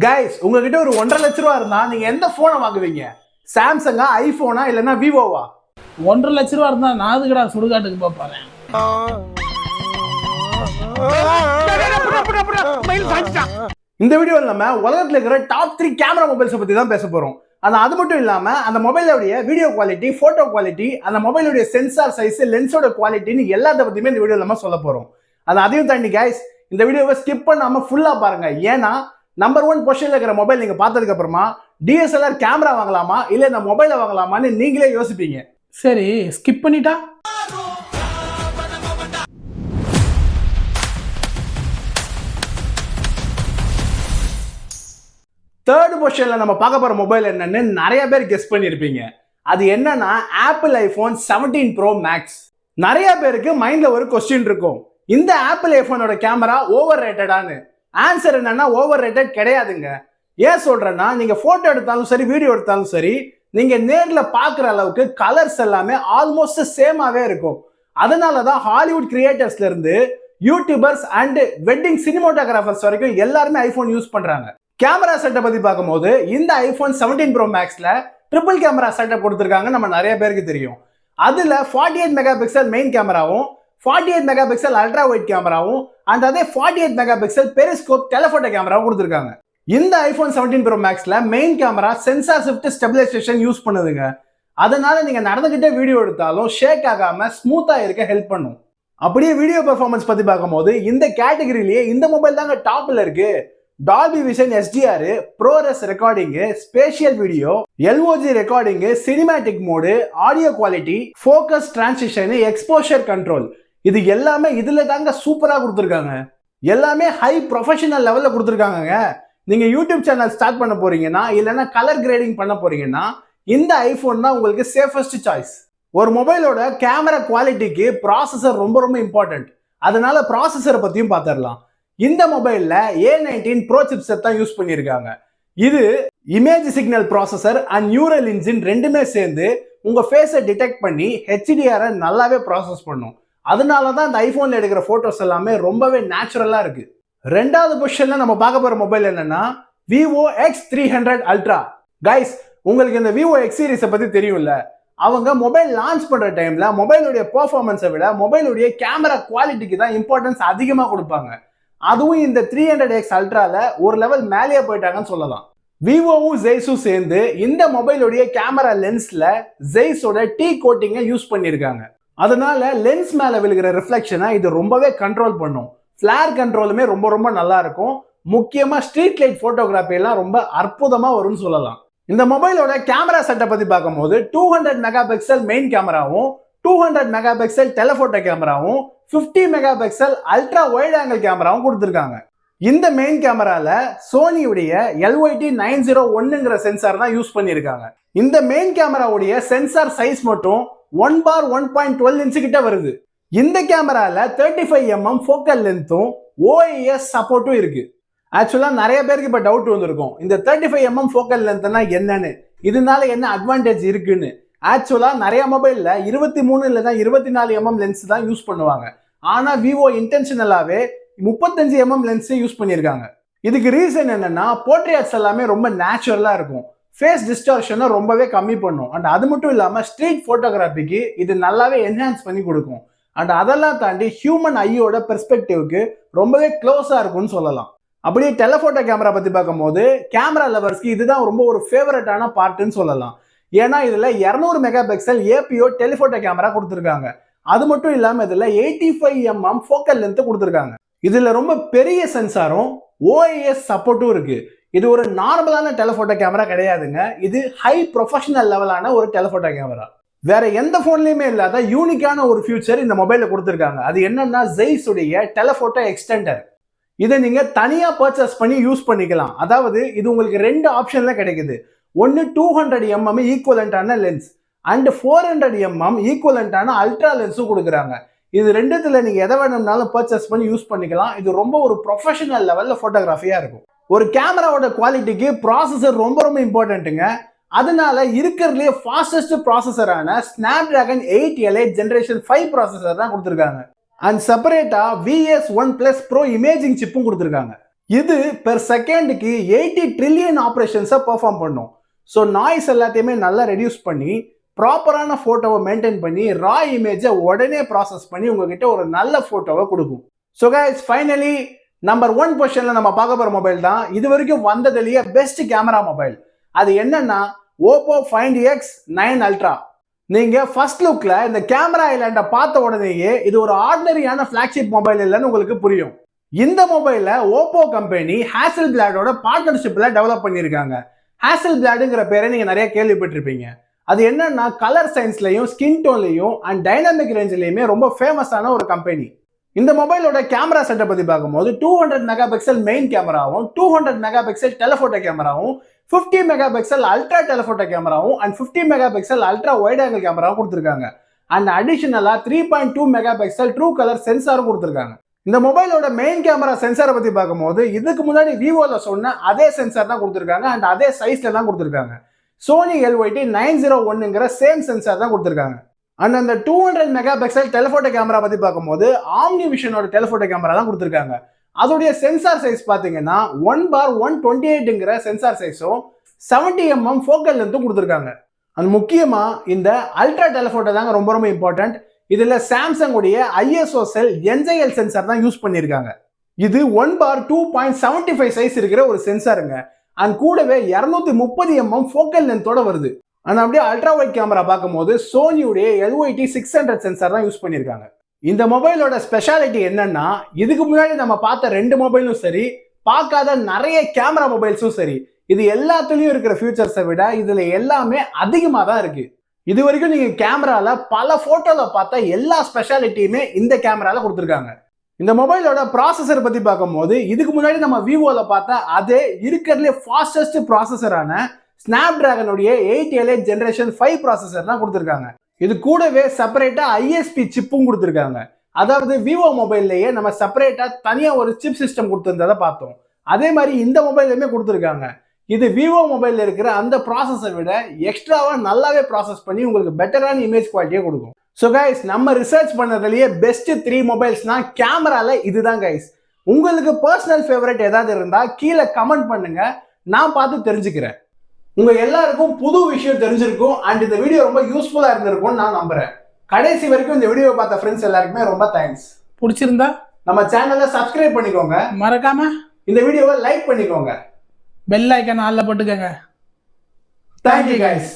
Guys உங்ககிட்ட ஒரு 1.5 லட்ச ரூபா இருந்தா நீங்க எந்த போனை வாங்குவீங்க? சாம்சங்கா, ஐபோனா இல்லனா விவோவா? 1.5 லட்ச ரூபா இருந்தா நான் அதுக்கடா சுடுகாட்டுக்கு போறேன். இந்த வீடியோல நம்ம உலகத்துல இருக்கிற டாப் 3 கேமரா மொபைல்ஸ் பத்தி தான் பேச போறோம். அது மட்டும் இல்லாம அந்த மொபைலோட வீடியோ குவாலிட்டி, போட்டோ குவாலிட்டி, அந்த மொபைலோட சென்சார் சைஸ், லென்ஸோட குவாலிட்டின்னு எல்லாத்த பத்தியுமே இந்த வீடியோல நம்ம சொல்ல போறோம். அதையும் தாண்டி கைஸ் இந்த வீடியோவை ஸ்கிப் பண்ணாம ஃபுல்லா பாருங்க. ஏன்னா நம்பர் 1 பொசிஷன்ல இருக்கிற மொபைல் நீங்க பார்த்ததுக்கு அப்புறமா டிஎஸ்எல்ஆர் கேமரா வாங்கலாமா இல்ல இந்த மொபைலை வாங்கலாமான்னு நீங்களே யோசிப்பீங்க. சரி, ஸ்கிப் பண்ணிட்டா தேர்ட் பொசிஷன்ல நம்ம பார்க்க போற மொபைல் என்னன்னு நிறைய பேர் கெஸ் பண்ணிருப்பீங்க. அது என்னன்னா ஆப்பிள் ஐபோன் 17 ப்ரோ மேக்ஸ். நிறைய பேருக்கு மைண்ட்ல ஒரு கொஸ்டின் இருக்கும், இந்த ஆப்பிள் ஐபோனோட கேமரா ஓவர் ரேட்டடான்னு. ஆன்சர் என்னன்னா ஓவர் ரேட்டட் கிடையாதுங்க. ஏன் சொல்றேன்னா நீங்க போட்டோ எடுத்தாலும் சரி, வீடியோ எடுத்தாலும் சரி, நீங்க நேர்ல பாக்குற அளவுக்கு கலர்ஸ் எல்லாமே ஆல்மோஸ்ட் சேமாவே இருக்கும். அதனாலதான் ஹாலிவுட் கிரியேட்டர்ஸ்ல இருந்து யூடியூபர்ஸ் அண்ட் வெட்டிங் சினிமோட்டோகிராஃபர்ஸ் வரைக்கும் எல்லாருமே ஐபோன் யூஸ் பண்றாங்க. கேமரா செட்டப் பத்தி பார்க்கும்போது இந்த ஐபோன் 17 ப்ரோ மேக்ஸ்ல ட்ரிபிள் கேமரா செட்டப் கொடுத்துருக்காங்க. நம்ம நிறைய பேருக்கு தெரியும். அதுல 48 மெகா பிக்சல் மெயின் கேமராவும், 48 மெகா பிக்சல் அல்ட்ரா வைட் கேமராவும், அண்ட் அதே 48 மெகா பிக்சல் பெரிஸ்கோப் டெலிஃபோட்டோ கேமராவும் கொடுத்துருக்காங்க. இந்த ஐபோன் 17 ப்ரோ மேக்ஸ்ல main camera sensor shift stabilization use பண்ணுதுங்க. அதனால நீங்க நடந்துகிட்டே வீடியோ எடுத்தாலும் ஷேக் ஆகாம ஸ்மூத்தா இருக்க ஹெல்ப் பண்ணும். அப்படியே வீடியோ பெர்ஃபார்மன்ஸ் பத்தி பார்க்கும்போது இந்த கேட்டகரியிலேயே இந்த மொபைல் தாங்க டாப்ல இருக்கு. Dolby vision HDR, ProRes recording, spatial video, LOG recording, cinematic mode, audio quality, focus transition, exposure control, இது எல்லாமே இதுல தாங்க சூப்பரா கொடுத்துருக்காங்க. எல்லாமே ஹை ப்ரொஃபஷனல் லெவல்ல கொடுத்துருக்காங்க. நீங்க யூடியூப் சேனல் ஸ்டார்ட் பண்ண போறீங்கன்னா இல்லைன்னா கலர் கிரேடிங் பண்ண போறீங்கன்னா இந்த ஐபோன் தான் உங்களுக்கு சேஃபஸ்ட் சாய்ஸ். ஒரு மொபைலோட கேமரா குவாலிட்டிக்கு ப்ராசஸர் ரொம்ப ரொம்ப இம்பார்ட்டன்ட். அதனால ப்ராசஸரை பத்தியும் பார்த்துடலாம். இந்த மொபைல்ல A19 ப்ரோ சிப்செட் தான் யூஸ் பண்ணியிருக்காங்க. இது image signal processor and neural engine ரெண்டுமே சேர்ந்து உங்க ஃபேஸை டிடெக்ட் பண்ணி HDR நல்லாவே ப்ராசஸ் பண்ணும். அதனால தான் இந்த ஐபோன்ல எடுக்கிற போட்டோஸ் எல்லாமே ரொம்பவே நேச்சுரலா இருக்கு. ரெண்டாவது பொசிஷன்ல நம்ம பார்க்க போற மொபைல் என்னன்னா விவோ X300 அல்ட்ரா. கைஸ் உங்களுக்கு இந்த விவோ X சீரிஸை பத்தி தெரியும்ல. அவங்க மொபைல் லான்ச் பண்ற டைம்ல மொபைலுடைய பெர்ஃபார்மன்ஸை விட மொபைலுடைய கேமரா குவாலிட்டிக்கு தான் இம்பார்ட்டன்ஸ் அதிகமா கொடுப்பாங்க. அதுவும் இந்த 300X அல்ட்ரால ஒரு லெவல் மேலேயே போயிட்டாங்கன்னு சொல்லலாம். விவோவும் ஜெய்ஸும் சேர்ந்து இந்த மொபைலுடைய கேமரா லென்ஸ்ல ஜெய்ஸோட டீ கோட்டிங்கை யூஸ் பண்ணியிருக்காங்க. அதனால லென்ஸ் மேல விழுகிற ரிஃப்ளெக்ஷனை இது ரொம்பவே கண்ட்ரோல் பண்ணும். ஃபிளார் கண்ட்ரோலுமே ரொம்ப ரொம்ப நல்லா இருக்கும். முக்கியமா ஸ்ட்ரீட் லைட் போட்டோகிராஃபி எல்லாம் ரொம்ப அற்புதமா வரும்னு சொல்லலாம். இந்த மொபைலோட கேமரா செட்டப் பத்தி பார்க்கும்போது 200 மெகா பிக்சல் மெயின் கேமராவும், 200 மெகா பிக்சல் டெலிஃபோட்டோ கேமராவும், 50 mega pixel ultra wide angle கேமராவும் கொடுத்துருக்காங்க. இந்த மெயின் கேமரால சோனியுடைய LYT-901ங்கிற சென்சார் தான் யூஸ் பண்ணியிருக்காங்க. இந்த மெயின் கேமராவுடைய சென்சார் சைஸ் மட்டும் 1/1.12 இன்ச் கிட்ட வருது. இந்த கேமரால 35mm ஃபோக்கல் லென்த்தும் OIS சப்போர்ட்டும் இருக்கு. ஆக்சுவலா நிறைய பேருக்கு இப்ப டவுட் வந்திருக்கும், இந்த 35mm ஃபோக்கல் லென்த்னா என்னன்னு, இதனால என்ன அட்வான்டேஜ் இருக்குன்னு. ஆக்சுவலா நிறைய மொபைல்ல 23 இல்லைன்னா 24mm லென்ஸ் தான் யூஸ் பண்ணுவாங்க. ஆனா விவோ இன்டென்ஷனலாவே 35mm லென்ஸ் யூஸ் பண்ணியிருக்காங்க. இதுக்கு ரீசன் என்னன்னா போர்ட்ரேட்ஸ் எல்லாமே ரொம்ப நேச்சுரலா இருக்கும். ஃபேஸ் டிஸ்டார்ஷனை ரொம்பவே கம்மி பண்ணும். அண்ட் அது மட்டும் இல்லாம ஸ்ட்ரீட் போட்டோகிராஃபிக்கு இது நல்லாவே என்ஹான்ஸ் பண்ணி கொடுக்கும். அண்ட் அதெல்லாம் தாண்டி ஹியூமன் ஐயோட பெர்ஸ்பெக்டிவ்க்கு ரொம்பவே க்ளோஸா இருக்கும்னு சொல்லலாம். அப்படியே டெலிஃபோட்டோ கேமரா பத்தி பார்க்கும்போது கேமரா லவர்ஸ்க்கு இதுதான் ரொம்ப ஒரு ஃபேவரட்டான பார்ட்னு சொல்லலாம். ஏன்னா இதுல 200 mega pixel APO telephoto camera கொடுத்துருக்காங்க. அது மட்டும் இல்லாம இதுல 85mm ஃபோக்கல் லென்த் கொடுத்துருக்காங்க. இதுல ரொம்ப பெரிய சென்சாரும் OIS சப்போர்ட்டும் இருக்கு. இது ஒரு நார்மலான டெலிஃபோட்டோ கேமரா கிடையாதுங்க. இது ஹை ப்ரொஃபஷனல் லெவலான ஒரு டெலிஃபோட்டோ கேமரா. வேற எந்த போன்லயுமே இல்லாத யூனிக்கான ஒரு ஃபியூச்சர் இந்த மொபைல்ல கொடுத்துருக்காங்க. அது என்னன்னா ஜெய்ஸ் உடைய டெலிஃபோட்டோ எக்ஸ்டெண்டர். இதை நீங்க தனியா பர்ச்சேஸ் பண்ணி யூஸ் பண்ணிக்கலாம். அதாவது இது உங்களுக்கு 2 ஆப்ஷன்ல கிடைக்குது. ஒன்னு 200mm ஈக்குவலண்டான லென்ஸ் அண்ட் 400mm ஈக்குவலண்டான அல்ட்ரா லென்ஸும் கொடுக்குறாங்க. இது ரெண்டுத்துல நீங்க எதை வேணும்னாலும் பர்ச்சேஸ் பண்ணி யூஸ் பண்ணிக்கலாம். இது ரொம்ப ஒரு ப்ரொஃபஷனல் லெவல்ல போட்டோகிராஃபியா இருக்கும். ஒரு கேமராவோட குவாலிட்டிக்கு ப்ராசஸர் ரொம்ப ரொம்ப இம்பார்ட்டன்ட்டுங்க. அதனால இருக்கிறதுலே ஃபாஸ்டஸ்ட் ப்ராசஸரான Snapdragon 8Elite Generation 5 ப்ராசஸர் தான் கொடுத்துருக்காங்க. அண்ட் செப்பரேட்டா VS1+ Pro இமேஜிங் சிப்பும் கொடுத்துருக்காங்க. இது பெர் செகண்டுக்கு 80 ட்ரில்லியன் ஆப்ரேஷன்ஸை பெர்ஃபார்ம் பண்ணும். ஸோ நாய்ஸ் எல்லாத்தையுமே நல்லா ரெடியூஸ் பண்ணி ப்ராப்பரான ஃபோட்டோவை மெயின்டைன் பண்ணி ரா இமேஜை உடனே ப்ராசஸ் பண்ணி உங்ககிட்ட ஒரு நல்ல ஃபோட்டோவை கொடுக்கும். ஸோ கைஸ் ஃபைனலி நம்பர் 1 பொசிஷன்ல நம்ம பார்க்க போகிற மொபைல் தான் இது வரைக்கும் வந்ததுலேயே பெஸ்ட் கேமரா மொபைல். அது என்னன்னா Oppo Find X9 Ultra. நீங்க ஃபர்ஸ்ட் லுக்ல இந்த கேமரா ஐலாண்டை பார்த்த உடனேயே இது ஒரு ஆர்டினரியான ஃபிளாக்ஷிப் மொபைல் இல்லைன்னு உங்களுக்கு புரியும். இந்த மொபைலை ஓப்போ கம்பெனி ஹாசல்பிளாடோட பார்ட்னர்ஷிப்ல டெவலப் பண்ணியிருக்காங்க. ஹாசல்பிளாடுங்கிற பேரை நீங்க நிறைய கேள்விப்பட்டிருப்பீங்க. அது என்னன்னா கலர் சயின்ஸ்லையும் ஸ்கின் டோன்லையும் அண்ட் டைனாமிக் ரேஞ்சிலையுமே ரொம்ப ஃபேமஸான ஒரு கம்பெனி. இந்த மொபைலோட கேமரா செட்டப் பத்தி பார்க்கும்போது 200 மெகா பிக்சல் மெயின் கேமராவும் 200 மெகா பிக்சல் டெலஃபோட்டோ கேமராவும் 50 மெகா பிக்சல் அல்ட்ரா டெலஃபோட்டோ கேமராவும் and 50 mega pixel ultra wide angle கேமராவும் கொடுத்துருக்காங்க. அண்ட் அடிஷனலா 3.2 மெகா பிக்சல் ட்ரூ கலர் சென்சாரும் கொடுத்துருக்காங்க. இந்த மொபைலோட மெயின் கேமரா சென்சாரை பத்தி பார்க்கும்போது இதுக்கு முன்னாடி விவோல சொன்ன அதே சென்சார் தான் கொடுத்துருக்காங்க அண்ட் அதே சைஸ்ல தான் கொடுத்துருக்காங்க. சோனி LYT 901ங்கிற சேம் சென்சார் தான் கொடுத்துருக்காங்க. அண்ட் அந்த 200 மெகா பிக்சல் டெலஃபோட்டோ கேமரா பத்தி பார்க்கும்போது ஆம்னி விஷனோட டெலஃபோட்டோ கேமரா தான் கொடுத்துருக்காங்க. அதோடைய சென்சார் சைஸ் பார்த்தீங்கன்னா 1/128ங்கிற சென்சார் சைஸும் 70mm ஃபோக்கல் லென்த்தும் கொடுத்துருக்காங்க. அண்ட் முக்கியமா இந்த அல்ட்ரா டெலஃபோட்டோ தாங்க ரொம்ப ரொம்ப இம்பார்ட்டன்ட். இதுல சாம்சங் உடைய ISO செல் NJL சென்சார் தான் யூஸ் பண்ணியிருக்காங்க. இது 1/2.75 சைஸ் இருக்கிற ஒரு சென்சாருங்க. அண்ட் கூடவே 230mm ஃபோக்கல் லென்த்தோட வருது. அண்ட் அப்படியே அல்ட்ரா வைட் கேமரா பார்க்கும்போது சோனியுடைய LYT 600 சென்சார் தான் யூஸ் பண்ணியிருக்காங்க. இந்த மொபைலோட ஸ்பெஷாலிட்டி என்னன்னா இதுக்கு முன்னாடி நம்ம பார்த்த 2 மொபைலும் சரி பார்க்காத நிறைய கேமரா மொபைல்ஸும் சரி இது எல்லாத்துலயும் இருக்கிற ஃபியூச்சர்ஸை விட இதுல எல்லாமே அதிகமாக தான் இருக்கு. இது வரைக்கும் நீங்க கேமரால பல போட்டோல பார்த்த எல்லா ஸ்பெஷாலிட்டியுமே இந்த கேமரால கொடுத்துருக்காங்க. இந்த மொபைலோட ப்ராசஸர் பத்தி பார்க்கும்போது இதுக்கு முன்னாடி நம்ம விவோல பார்த்த அதே இருக்கிறதுலே ஃபாஸ்டஸ்ட் ப்ராசஸரான ஸ்னாப்டிராகனுடைய 888 ஜெனரேஷன் 5 ப்ராசஸர் தான் கொடுத்துருக்காங்க. இது கூடவே செப்பரேட்டா ISP சிப்பும் கொடுத்துருக்காங்க. அதாவது விவோ மொபைல்லையே நம்ம செப்பரேட்டா தனியா ஒரு சிப் சிஸ்டம் கொடுத்துருந்ததை பார்த்தோம். அதே மாதிரி இந்த மொபைல்லையுமே கொடுத்துருக்காங்க. இது விவோ மொபைல்ல இருக்கிற அந்த ப்ராசஸை விட எக்ஸ்ட்ராவா நல்லாவே ப்ராசஸ் பண்ணி உங்களுக்கு பெட்டரான இமேஜ் குவாலிட்டியை கொடுக்கும். ஸோ கைஸ் நம்ம ரிசர்ச் பண்ணதுலேயே பெஸ்ட் 3 மொபைல்ஸ்னா கேமரால இதுதான் கைஸ். உங்களுக்கு பர்சனல் ஃபேவரட் ஏதாவது இருந்தா கீழே கமெண்ட் பண்ணுங்க, நான் பார்த்து தெரிஞ்சுக்கிறேன். உங்க எல்லாருக்கும் புது விஷயம் தெரிஞ்சிருக்கும் அண்ட் இந்த வீடியோ ரொம்ப யூஸ்ஃபுல்லா இருந்திருக்கும்னு நான் நம்புறேன். கடைசி வரைக்கும் இந்த வீடியோ பார்த்த ஃப்ரெண்ட்ஸ் எல்லாருக்குமே ரொம்ப தேங்க்ஸ். பிடிச்சிருந்தா நம்ம சேனலை சப்ஸ்கிரைப் பண்ணிக்கோங்க, மறக்காம இந்த வீடியோவை லைக் பண்ணிக்கோங்க, பெல் ஐக்கான் ஆல்ல போட்டுக்கங்க. Thank you guys.